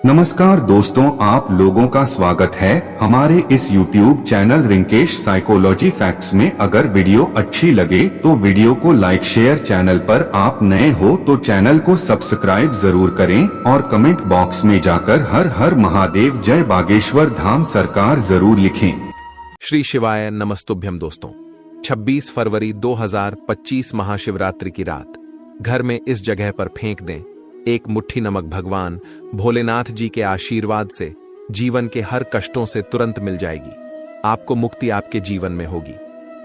नमस्कार दोस्तों, आप लोगों का स्वागत है हमारे इस YouTube channel Rinkesh psychology facts में। अगर वीडियो अच्छी लगे तो वीडियो को लाइक शेयर, चैनल पर आप नए हो तो चैनल को सब्सक्राइब जरूर करें और कमेंट बॉक्स में जाकर हर हर महादेव जय बागेश्वर धाम सरकार जरूर लिखें। श्री शिवाय नमस्तुभ्यम। दोस्तों, 26 फरवरी 2025 महाशिवरात्रि की रात घर में इस जगह पर फेंक दें एक मुट्ठी नमक। भगवान भोलेनाथ जी के आशीर्वाद से जीवन के हर कष्टों से तुरंत मिल जाएगी। आपको मुक्ति आपके जीवन में होगी,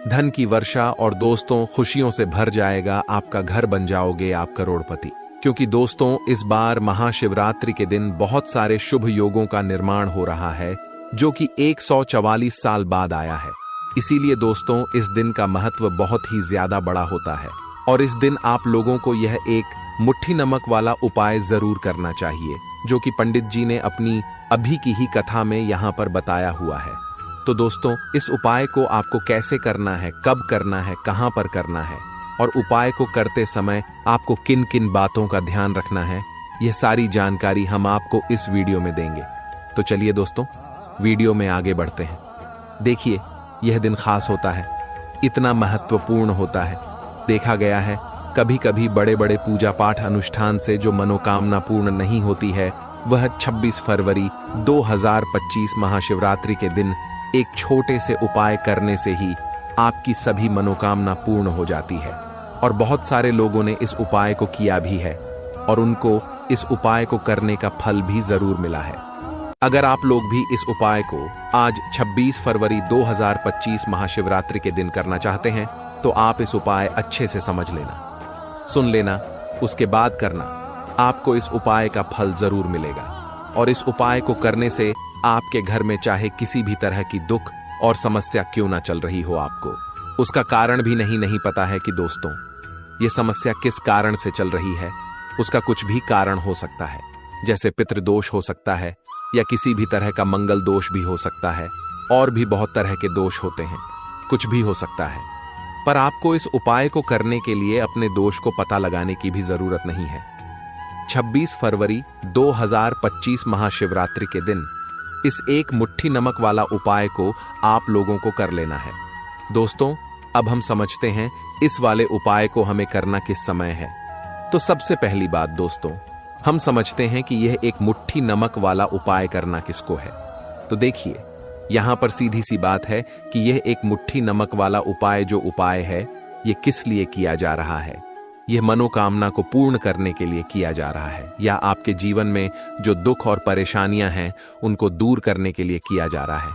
धन की वर्षा और दोस्तों खुशियों से भर जाएगा। आपका घर बन जाओगे आप करोड़पति। क्योंकि दोस्तों, इस बार महाशिवरात्रि के दिन बहुत सारे शुभ योगों का निर्माण हो रहा है जो कि 144 साल बाद आया है। इसीलिए दोस्तों, इस दिन का महत्व बहुत ही ज्यादा बड़ा होता है और इस दिन आप लोगों को यह एक मुट्ठी नमक वाला उपाय जरूर करना चाहिए जो कि पंडित जी ने अपनी अभी की ही कथा में यहाँ पर बताया हुआ है। तो दोस्तों, इस उपाय को आपको कैसे करना है, कब करना है, कहाँ पर करना है और उपाय को करते समय आपको किन किन बातों का ध्यान रखना है, यह सारी जानकारी हम आपको इस वीडियो में देंगे। तो चलिए दोस्तों, वीडियो में आगे बढ़ते हैं। देखिए, यह दिन खास होता है, इतना महत्वपूर्ण होता है। देखा गया है कभी कभी बड़े बड़े पूजा पाठ अनुष्ठान से जो मनोकामना पूर्ण नहीं होती है, वह 26 फरवरी 2025 महाशिवरात्रि के दिन एक छोटे से उपाय करने से ही आपकी सभी मनोकामना पूर्ण हो जाती है। और बहुत सारे लोगों ने इस उपाय को किया भी है और उनको इस उपाय को करने का फल भी जरूर मिला है। अगर आप लोग भी इस उपाय को आज 26 फरवरी 2025 महाशिवरात्रि के दिन करना चाहते हैं तो आप इस उपाय अच्छे से समझ लेना, सुन लेना, उसके बाद करना। आपको इस उपाय का फल जरूर मिलेगा और इस उपाय को करने से आपके घर में चाहे किसी भी तरह की दुख और समस्या क्यों ना चल रही हो, आपको उसका कारण भी नहीं पता है कि दोस्तों ये समस्या किस कारण से चल रही है। उसका कुछ भी कारण हो सकता है, जैसे पितृदोष हो सकता है या किसी भी तरह का मंगल दोष भी हो सकता है और भी बहुत तरह के दोष होते हैं, कुछ भी हो सकता है। पर आपको इस उपाय को करने के लिए अपने दोष को पता लगाने की भी जरूरत नहीं है। 26 फरवरी 2025 महाशिवरात्रि के दिन इस एक मुट्ठी नमक वाला उपाय को आप लोगों को कर लेना है। दोस्तों, अब हम समझते हैं इस वाले उपाय को हमें करना किस समय है। तो सबसे पहली बात दोस्तों, हम समझते हैं कि यह एक मुट्ठी नमक वाला उपाय करना किसको है। तो देखिए, यहां पर सीधी सी बात है कि यह एक मुट्ठी नमक वाला उपाय जो उपाय है, यह किस लिए किया जा रहा है। यह मनोकामना को पूर्ण करने के लिए किया जा रहा है या आपके जीवन में जो दुख और परेशानियां हैं उनको दूर करने के लिए किया जा रहा है,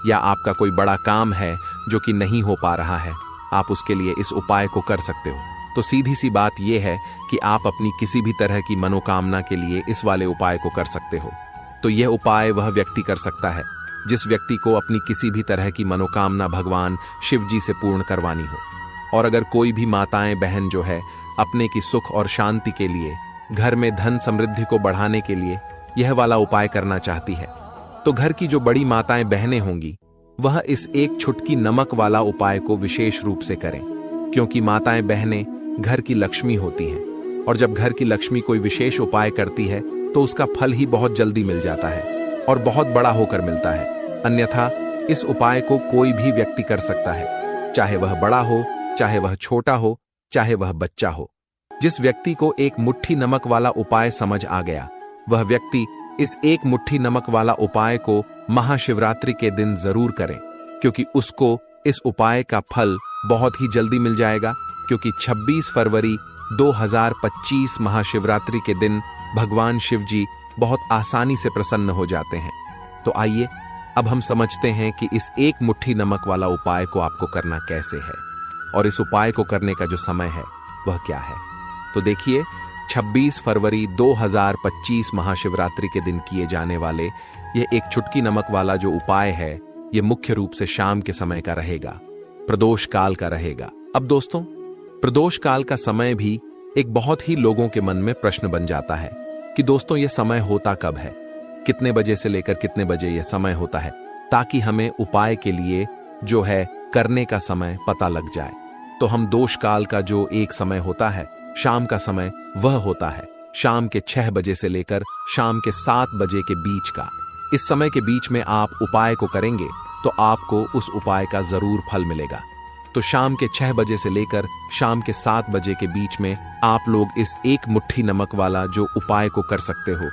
या आपका कोई बड़ा काम है जो कि नहीं हो पा रहा है, आप उसके लिए इस उपाय को कर सकते हो। तो सीधी सी बात यह है कि आप अपनी किसी भी तरह की मनोकामना के लिए इस वाले उपाय को कर सकते हो। तो यह उपाय वह व्यक्ति कर सकता है जिस व्यक्ति को अपनी किसी भी तरह की मनोकामना भगवान शिव जी से पूर्ण करवानी हो। और अगर कोई भी माताएं बहन जो है अपने की सुख और शांति के लिए, घर में धन समृद्धि को बढ़ाने के लिए यह वाला उपाय करना चाहती है, तो घर की जो बड़ी माताएं बहनें होंगी वह इस एक छुटकी नमक वाला उपाय को विशेष रूप से करें। क्योंकि माताएं बहनें घर की लक्ष्मी होती हैं और जब घर की लक्ष्मी कोई विशेष उपाय करती है तो उसका फल ही बहुत जल्दी मिल जाता है और बहुत बड़ा होकर मिलता है। अन्यथा इस उपाय को कोई भी व्यक्ति कर सकता है, चाहे वह बड़ा हो, चाहे वह छोटा हो, चाहे वह बच्चा हो। जिस व्यक्ति को एक मुट्ठी नमक वाला उपाय समझ आ गया, वह व्यक्ति इस एक मुट्ठी नमक वाला उपाय को महाशिवरात्रि के दिन जरूर करे, क्योंकि उसको इस उपाय का फल बहुत ही जल्दी मिल जाएगा। क्योंकि 26 फरवरी 2025 महाशिवरात्रि के दिन भगवान शिव जी बहुत आसानी से प्रसन्न हो जाते हैं। तो आइए अब हम समझते हैं कि इस एक मुट्ठी नमक वाला उपाय को आपको करना कैसे है और इस उपाय को करने का जो समय है वह क्या है। तो देखिए, 26 फरवरी 2025 महाशिवरात्रि के दिन किए जाने वाले यह एक चुटकी नमक वाला जो उपाय है, यह मुख्य रूप से शाम के समय का रहेगा, प्रदोष काल का रहेगा। अब दोस्तों, प्रदोष काल का समय भी एक बहुत ही लोगों के मन में प्रश्न बन जाता है कि दोस्तों यह समय होता कब है, कितने बजे से लेकर कितने बजे यह समय होता है, ताकि हमें उपाय के लिए जो है करने का समय पता लग जाए। तो हम दोष काल का जो एक समय होता है, शाम का समय, वह होता है शाम के 6 बजे से लेकर शाम के 7 बजे के बीच का। इस समय के बीच में आप उपाय को करेंगे तो आपको उस उपाय का जरूर फल मिलेगा। तो शाम के 6 बजे से लेकर शाम के 7 बजे के बीच में आप लोग इस एक मुट्ठी नमक वाला जो उपाय को कर सकते हो।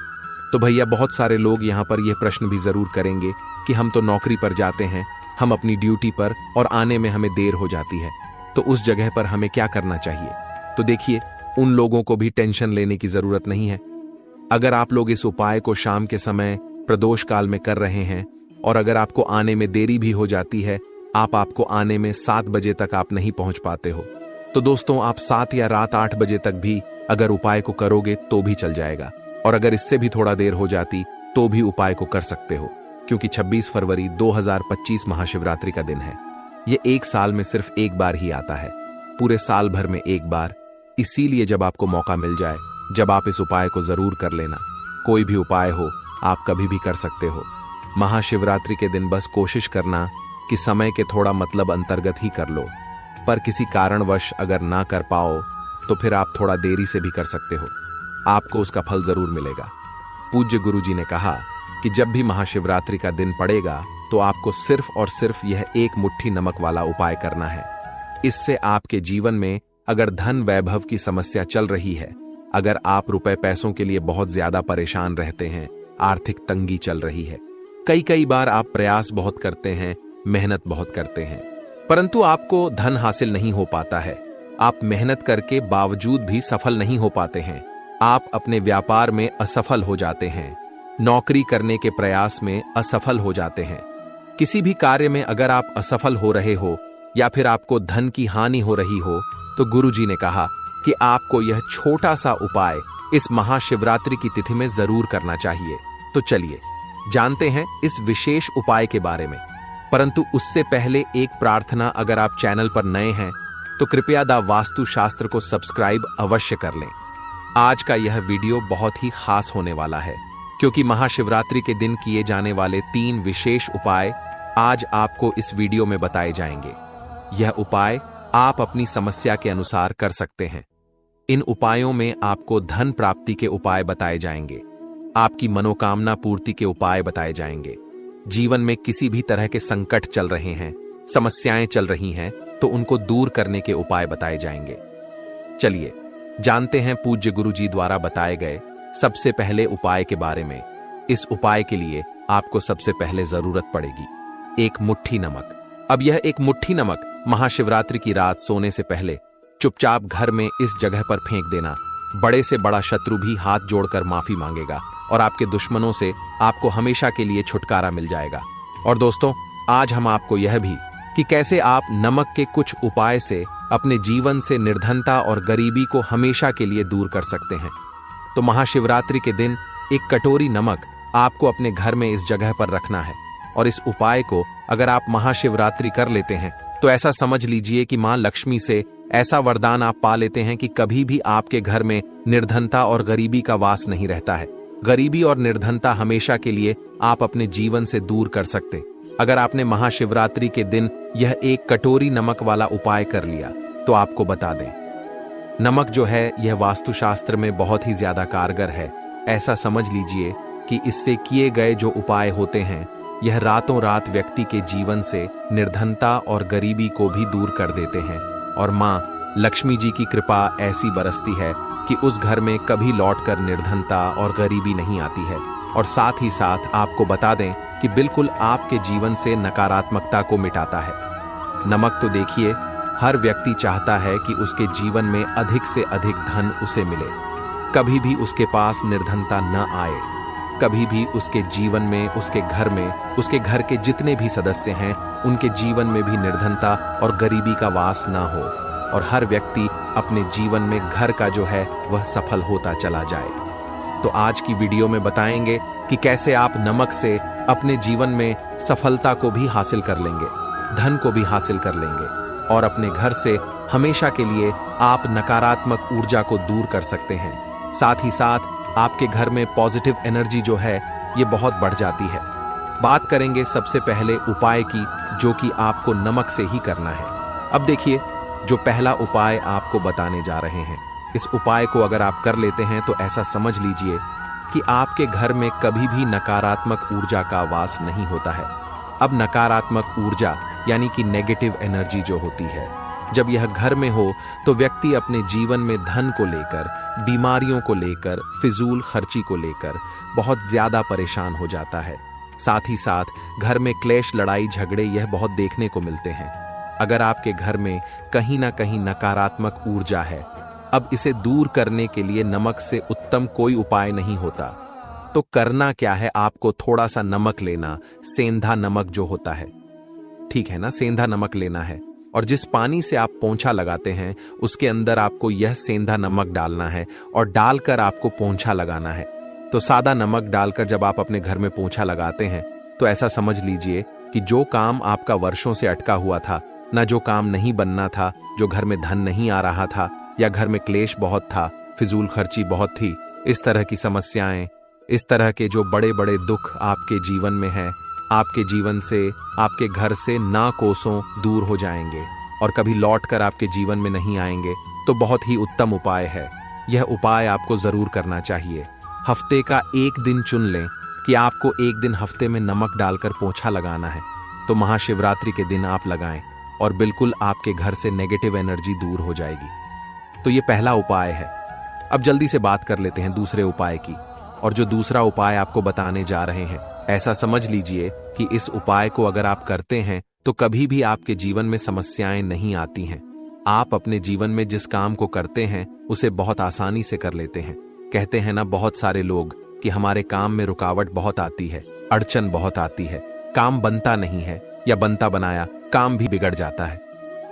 तो भैया बहुत सारे लोग यहाँ पर यह प्रश्न भी जरूर करेंगे कि हम तो नौकरी पर जाते हैं, हम अपनी ड्यूटी पर और आने में हमें देर हो जाती है, तो उस जगह पर हमें क्या करना चाहिए। तो देखिए, उन लोगों को भी टेंशन लेने की जरूरत नहीं है। अगर आप लोग इस उपाय को शाम के समय प्रदोष काल में कर रहे हैं और अगर आपको आने में देरी भी हो जाती है, आपको आने में 7 बजे तक आप नहीं पहुंच पाते हो, तो दोस्तों आप 7 या रात 8 बजे तक भी अगर उपाय को करोगे तो भी चल जाएगा। और अगर इससे भी थोड़ा देर हो जाती तो भी उपाय को कर सकते हो, क्योंकि 26 फरवरी 2025 महाशिवरात्रि का दिन है। ये एक साल में सिर्फ एक बार ही आता है, पूरे साल भर में एक बार। इसीलिए जब आपको मौका मिल जाए, जब आप इस उपाय को जरूर कर लेना। कोई भी उपाय हो, आप कभी भी कर सकते हो। महाशिवरात्रि के दिन बस कोशिश करना कि समय के थोड़ा मतलब अंतर्गत ही कर लो, पर किसी कारणवश अगर ना कर पाओ तो फिर आप थोड़ा देरी से भी कर सकते हो, आपको उसका फल जरूर मिलेगा। पूज्य गुरुजी ने कहा कि जब भी महाशिवरात्रि का दिन पड़ेगा तो आपको सिर्फ और सिर्फ यह एक मुट्ठी नमक वाला उपाय करना है। इससे आपके जीवन में अगर धन वैभव की समस्या चल रही है, अगर आप रुपए पैसों के लिए बहुत ज्यादा परेशान रहते हैं, आर्थिक तंगी चल रही है, कई बार आप प्रयास बहुत करते हैं, मेहनत बहुत करते हैं, परंतु आपको धन हासिल नहीं हो पाता है, आप मेहनत करके बावजूद भी सफल नहीं हो पाते हैं, आप अपने व्यापार में असफल हो जाते हैं, नौकरी करने के प्रयास में असफल हो जाते हैं, किसी भी कार्य में अगर आप असफल हो रहे हो या फिर आपको धन की हानि हो रही हो, तो गुरुजी ने कहा कि आपको यह छोटा सा उपाय इस महाशिवरात्रि की तिथि में जरूर करना चाहिए। तो चलिए जानते हैं इस विशेष उपाय के बारे में, परंतु उससे पहले एक प्रार्थना, अगर आप चैनल पर नए हैं तो कृपया द वास्तु शास्त्र को सब्सक्राइब अवश्य कर लें। आज का यह वीडियो बहुत ही खास होने वाला है, क्योंकि महाशिवरात्रि के दिन किए जाने वाले 3 विशेष उपाय आज आपको इस वीडियो में बताए जाएंगे। यह उपाय आप अपनी समस्या के अनुसार कर सकते हैं। इन उपायों में आपको धन प्राप्ति के उपाय बताए जाएंगे, आपकी मनोकामना पूर्ति के उपाय बताए जाएंगे, जीवन में किसी भी तरह के संकट चल रहे हैं, समस्याएं चल रही हैं, तो उनको दूर करने के उपाय बताए जाएंगे। चलिए जानते हैं पूज्य गुरुजी द्वारा बताए गए सबसे पहले उपाय के बारे में। इस उपाय के लिए आपको सबसे पहले जरूरत पड़ेगी एक मुट्ठी नमक। अब यह एक मुट्ठी नमक महाशिवरात्रि की रात सोने से पहले चुपचाप घर में इस जगह पर फेंक देना। बड़े से बड़ा शत्रु भी हाथ जोड़कर माफी मांगेगा और आपके दुश्मनों से आपको हमेशा के लिए छुटकारा मिल जाएगा। और दोस्तों, आज हम आपको यह भी कि कैसे आप नमक के कुछ उपाय से अपने जीवन से निर्धनता और गरीबी को हमेशा के लिए दूर कर सकते हैं। तो महाशिवरात्रि के दिन एक कटोरी नमक आपको अपने घर में इस जगह पर रखना है, और इस उपाय को अगर आप महाशिवरात्रि कर लेते हैं तो ऐसा समझ लीजिए कि मां लक्ष्मी से ऐसा वरदान आप पा लेते हैं कि कभी भी आपके घर में निर्धनता और गरीबी का वास नहीं रहता है। गरीबी और निर्धनता हमेशा के लिए आप अपने जीवन से दूर कर सकते अगर आपने महाशिवरात्रि के दिन यह एक कटोरी नमक वाला उपाय कर लिया। तो आपको बता दें, नमक जो है यह वास्तुशास्त्र में बहुत ही ज्यादा कारगर है। ऐसा समझ लीजिए कि इससे किए गए जो उपाय होते हैं यह रातों रात व्यक्ति के जीवन से निर्धनता और गरीबी को भी दूर कर देते हैं, और मां लक्ष्मी जी की कृपा ऐसी बरसती है कि उस घर में कभी लौटकर निर्धनता और गरीबी नहीं आती है। और साथ ही साथ आपको बता दें कि बिल्कुल आपके जीवन से नकारात्मकता को मिटाता है। नमक तो देखिए, हर व्यक्ति चाहता है कि उसके जीवन में अधिक से अधिक धन उसे मिले, कभी भी उसके पास निर्धनता न आए, कभी भी उसके जीवन में, उसके घर में, उसके घर के जितने भी सदस्य हैं उनके जीवन में भी निर्धनता और गरीबी का वास ना हो, और हर व्यक्ति अपने जीवन में घर का जो है वह सफल होता चला जाए। तो आज की वीडियो में बताएंगे कि कैसे आप नमक से अपने जीवन में सफलता को भी हासिल कर लेंगे, धन को भी हासिल कर लेंगे, और अपने घर से हमेशा के लिए आप नकारात्मक ऊर्जा को दूर कर सकते हैं। साथ ही साथ आपके घर में पॉजिटिव एनर्जी जो है ये बहुत बढ़ जाती है। बात करेंगे सबसे पहले उपाय की, जो कि आपको नमक से ही करना है। अब देखिए, जो पहला उपाय आपको बताने जा रहे हैं, इस उपाय को अगर आप कर लेते हैं तो ऐसा समझ लीजिए कि आपके घर में कभी भी नकारात्मक ऊर्जा का वास नहीं होता है। अब नकारात्मक ऊर्जा यानी कि नेगेटिव एनर्जी जो होती है, जब यह घर में हो तो व्यक्ति अपने जीवन में धन को लेकर, बीमारियों को लेकर, फिजूल खर्ची को लेकर बहुत ज्यादा परेशान हो जाता है। साथ ही साथ घर में क्लेश, लड़ाई झगड़े यह बहुत देखने को मिलते हैं। अगर आपके घर में कहीं ना कहीं नकारात्मक ऊर्जा है, अब इसे दूर करने के लिए नमक से उत्तम कोई उपाय नहीं होता। तो करना क्या है, आपको थोड़ा सा नमक लेना, सेंधा नमक जो होता है, ठीक है ना, सेंधा नमक लेना है और जिस पानी से आप पोंछा लगाते हैं उसके अंदर आपको यह सेंधा नमक डालना है और डालकर आपको पोंछा लगाना है। तो सादा नमक डालकर जब आप अपने घर में पोंछा लगाते हैं तो ऐसा समझ लीजिए कि जो काम आपका वर्षों से अटका हुआ था, ना जो काम नहीं बनना था, जो घर में धन नहीं आ रहा था या घर में क्लेश बहुत था, फिजूल खर्ची बहुत थी, इस तरह की समस्याएं, इस तरह के जो बड़े बड़े दुख आपके जीवन में हैं, आपके जीवन से, आपके घर से ना कोसों दूर हो जाएंगे और कभी लौटकर आपके जीवन में नहीं आएंगे। तो बहुत ही उत्तम उपाय है। यह उपाय आपको जरूर करना चाहिए। हफ्ते का एक दिन चुन लें कि आपको एक दिन हफ्ते में नमक डालकर पोंछा लगाना है, तो महाशिवरात्रि के दिन आप लगाएं और बिल्कुल आपके घर से नेगेटिव एनर्जी दूर हो जाएगी। तो ये पहला उपाय है। अब जल्दी से बात कर लेते हैं दूसरे उपाय की। और जो दूसरा उपाय आपको बताने जा रहे हैं, ऐसा समझ लीजिए कि इस उपाय को अगर आप करते हैं तो कभी भी आपके जीवन में समस्याएं नहीं आती हैं। आप अपने जीवन में जिस काम को करते हैं उसे बहुत आसानी से कर लेते हैं। कहते हैं ना बहुत सारे लोग कि हमारे काम में रुकावट बहुत आती है, अड़चन बहुत आती है, काम बनता नहीं है या बनता बनाया काम भी बिगड़ जाता है।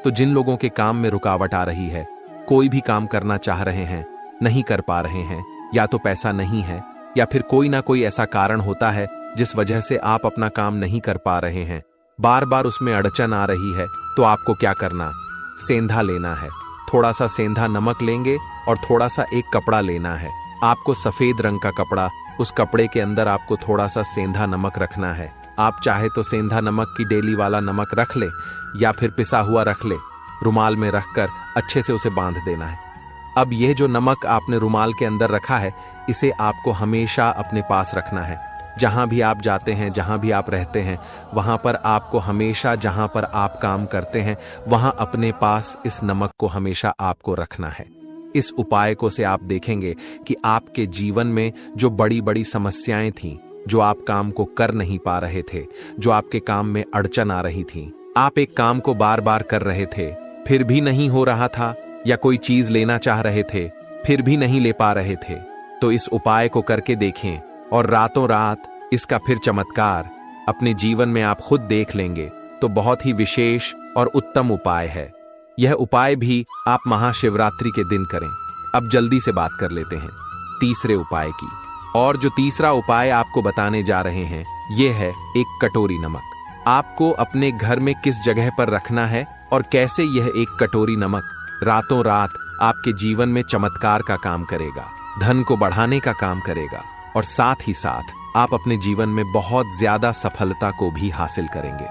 तो जिन लोगों के काम में रुकावट आ रही है, कोई भी काम करना चाह रहे हैं, नहीं कर पा रहे हैं, या तो पैसा नहीं है या फिर कोई ना कोई ऐसा कारण होता है जिस वजह से आप अपना काम नहीं कर पा रहे हैं, बार बार उसमें अड़चन आ रही है, तो आपको क्या करना, सेंधा लेना है। थोड़ा सा सेंधा नमक लेंगे और थोड़ा सा एक कपड़ा लेना है। आपको सफेद रंग का कपड़ा, उस कपड़े के अंदर आपको थोड़ा सा सेंधा नमक रखना है। आप चाहे तो सेंधा नमक की डेली वाला नमक रख ले या फिर पिसा हुआ रख ले। रुमाल में रखकर अच्छे से उसे बांध देना है। अब यह जो नमक आपने रुमाल के अंदर रखा है, इसे आपको हमेशा अपने पास रखना है। जहां भी आप जाते हैं, जहां भी आप रहते हैं, वहां पर आपको हमेशा, जहां पर आप काम करते हैं, वहां अपने पास इस नमक को हमेशा आपको रखना है। इस उपाय को से आप देखेंगे कि आपके जीवन में जो बड़ी बड़ी समस्याएं थीं, जो आप काम को कर नहीं पा रहे थे, जो आपके काम में अड़चन आ रही थी, आप एक काम को बार बार कर रहे थे फिर भी नहीं हो रहा था, या कोई चीज लेना चाह रहे थे फिर भी नहीं ले पा रहे थे, तो इस उपाय को करके देखें और रातों रात इसका फिर चमत्कार अपने जीवन में आप खुद देख लेंगे। तो बहुत ही विशेष और उत्तम उपाय है। यह उपाय भी आप महाशिवरात्रि के दिन करें। अब जल्दी से बात कर लेते हैं तीसरे उपाय की। और जो तीसरा उपाय आपको बताने जा रहे हैं, यह है एक कटोरी नमक। आपको अपने घर में किस जगह पर रखना है और कैसे यह एक कटोरी नमक रातों रात आपके जीवन में चमत्कार का काम करेगा, धन को बढ़ाने का काम करेगा और साथ ही साथ आप अपने जीवन में बहुत ज्यादा सफलता को भी हासिल करेंगे,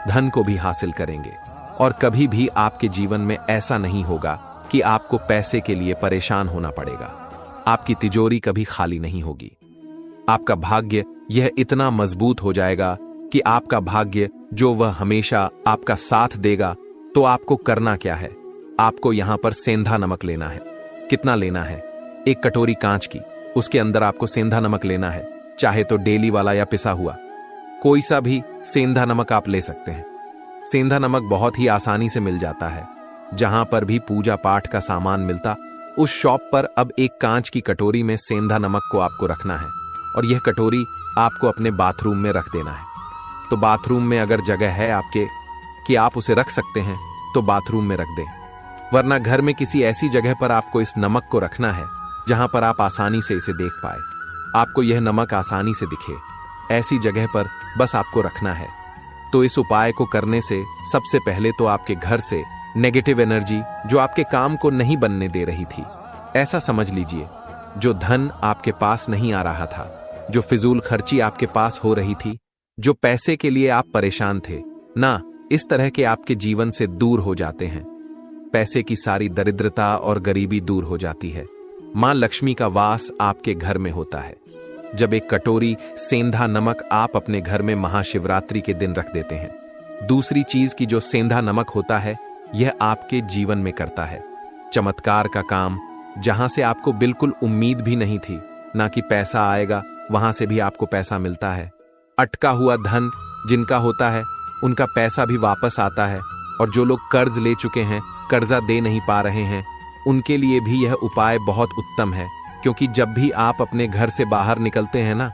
धन को भी हासिल करेंगे। और कभी भी आपके जीवन में ऐसा नहीं होगा कि आपको पैसे के लिए परेशान होना पड़ेगा। आपकी तिजोरी कभी खाली नहीं होगी। आपका भाग्य यह इतना मजबूत हो जाएगा कि आपका भाग्य जो वह हमेशा आपका साथ देगा। तो आपको करना क्या है, आपको यहां पर सेंधा नमक लेना है। कितना लेना है, एक कटोरी कांच की, उसके अंदर आपको सेंधा नमक लेना है। चाहे तो डेली वाला या पिसा हुआ, कोई सा भी सेंधा नमक आप ले सकते हैं। सेंधा नमक बहुत ही आसानी से मिल जाता है। जहां पर भी पूजा पाठ का सामान मिलता, उस शॉप पर अब एक कांच की कटोरी में सेंधा नमक को आपको रखना है और यह कटोरी आपको अपने बाथरूम में रख देना है। तो बाथरूम में अगर जगह है आपके कि आप उसे रख सकते हैं तो बाथरूम में रख दें, वरना घर में किसी ऐसी जगह पर आपको इस नमक को रखना है जहां पर आप आसानी से इसे देख पाए, आपको यह नमक आसानी से दिखे, ऐसी जगह पर बस आपको रखना है। तो इस उपाय को करने से सबसे पहले तो आपके घर से नेगेटिव एनर्जी जो आपके काम को नहीं बनने दे रही थी, ऐसा समझ लीजिए, जो धन आपके पास नहीं आ रहा था, जो फिजूल खर्ची आपके पास हो रही थी, जो पैसे के लिए आप परेशान थे ना, इस तरह के आपके जीवन से दूर हो जाते हैं। पैसे की सारी दरिद्रता और गरीबी दूर हो जाती है। मां लक्ष्मी का वास आपके घर में होता है। जब एक कटोरी सेंधा नमक आप अपने घर में महाशिवरात्रि के दिन रख देते हैं। दूसरी चीज की जो सेंधा नमक होता है, यह आपके जीवन में करता है चमत्कार का काम। जहां से आपको बिल्कुल उम्मीद भी नहीं थी ना कि पैसा आएगा, वहां से भी आपको पैसा मिलता है। अटका हुआ धन जिनका होता है, उनका पैसा भी वापस आता है। और जो लोग कर्ज ले चुके हैं, कर्जा दे नहीं पा रहे हैं, उनके लिए भी यह उपाय बहुत उत्तम है। क्योंकि जब भी आप अपने घर से बाहर निकलते हैं ना,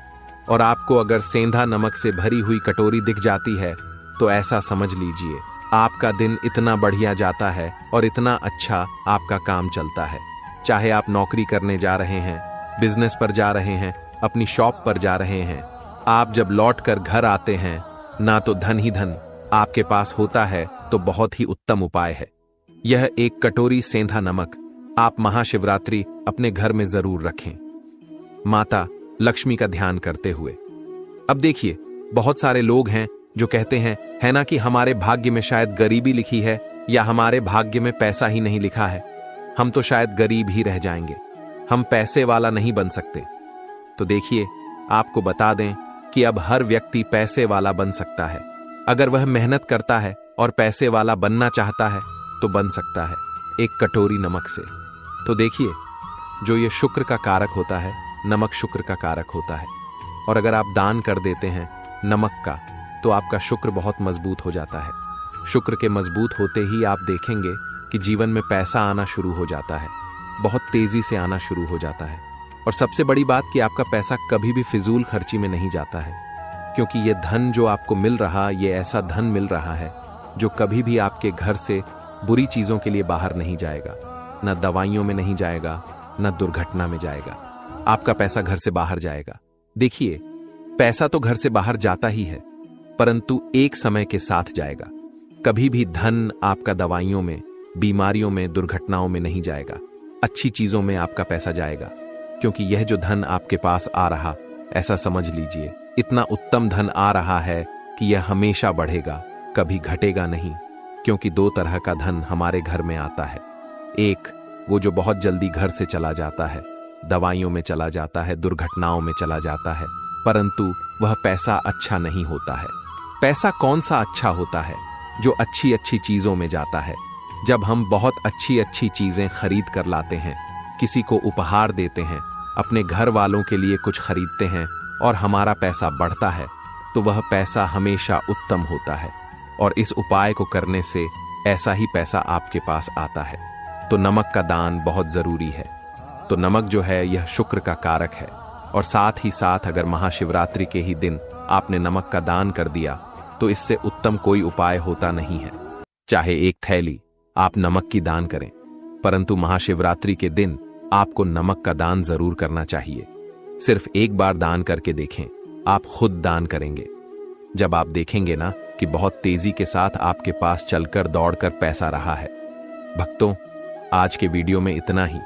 और आपको अगर सेंधा नमक से भरी हुई कटोरी दिख जाती है, तो ऐसा समझ लीजिए आपका दिन इतना बढ़िया जाता है और इतना अच्छा आपका काम चलता है। चाहे आप नौकरी करने जा रहे हैं, बिजनेस पर जा रहे हैं, अपनी शॉप पर जा रहे हैं, आप जब लौट कर घर आते हैं ना, तो धन ही धन आपके पास होता है, तो बहुत ही उत्तम उपाय है। यह एक कटोरी सेंधा नमक आप महाशिवरात्रि अपने घर में जरूर रखें, माता लक्ष्मी का ध्यान करते हुए। अब देखिए, बहुत सारे लोग हैं जो कहते हैं, है ना, कि हमारे भाग्य में शायद गरीबी लिखी है या हमारे भाग्य में पैसा ही नहीं लिखा है, हम तो शायद गरीब ही रह जाएंगे, हम पैसे वाला नहीं बन सकते। तो देखिए, आपको बता दें कि अब हर व्यक्ति पैसे वाला बन सकता है। अगर वह मेहनत करता है और पैसे वाला बनना चाहता है तो बन सकता है, एक कटोरी नमक से। तो देखिए, जो ये शुक्र का कारक होता है, नमक शुक्र का कारक होता है। और अगर आप दान कर देते हैं नमक का, तो आपका शुक्र बहुत मजबूत हो जाता है। शुक्र के मजबूत होते ही आप देखेंगे कि जीवन में पैसा आना शुरू हो जाता है, बहुत तेजी से आना शुरू हो जाता है। और सबसे बड़ी बात कि आपका पैसा कभी भी फिजूल खर्ची में नहीं जाता है, क्योंकि ये धन जो आपको मिल रहा, ये ऐसा धन मिल रहा है जो कभी भी आपके घर से बुरी चीजों के लिए बाहर नहीं जाएगा, ना दवाइयों में नहीं जाएगा, ना दुर्घटना में जाएगा। आपका पैसा घर से बाहर जाएगा। देखिए, पैसा तो घर से बाहर जाता ही है, परंतु एक समय के साथ जाएगा। कभी भी धन आपका दवाइयों में, बीमारियों में, दुर्घटनाओं में नहीं जाएगा। अच्छी चीजों में आपका पैसा जाएगा, क्योंकि यह जो धन आपके पास आ रहा, ऐसा समझ लीजिए इतना उत्तम धन आ रहा है कि यह हमेशा बढ़ेगा, कभी घटेगा नहीं। क्योंकि दो तरह का धन हमारे घर में आता है। एक वो जो बहुत जल्दी घर से चला जाता है, दवाइयों में चला जाता है, दुर्घटनाओं में चला जाता है, परंतु वह पैसा अच्छा नहीं होता है। पैसा कौन सा अच्छा होता है? जो अच्छी अच्छी चीजों में जाता है। जब हम बहुत अच्छी अच्छी चीजें खरीद कर लाते हैं, किसी को उपहार देते हैं, अपने घर वालों के लिए कुछ खरीदते हैं और हमारा पैसा बढ़ता है, तो वह पैसा हमेशा उत्तम होता है। और इस उपाय को करने से ऐसा ही पैसा आपके पास आता है। तो नमक का दान बहुत जरूरी है। तो नमक जो है, यह शुक्र का कारक है। और साथ ही साथ अगर महाशिवरात्रि के ही दिन आपने नमक का दान कर दिया, तो इससे उत्तम कोई उपाय होता नहीं है। चाहे एक थैली आप नमक की दान करें, परंतु महाशिवरात्रि के दिन आपको नमक का दान जरूर करना चाहिए। सिर्फ एक बार दान करके देखें, आप खुद दान करेंगे। जब आप देखेंगे ना कि बहुत तेजी के साथ आपके पास चलकर दौड़कर पैसा रहा है। भक्तों, आज के वीडियो में इतना ही।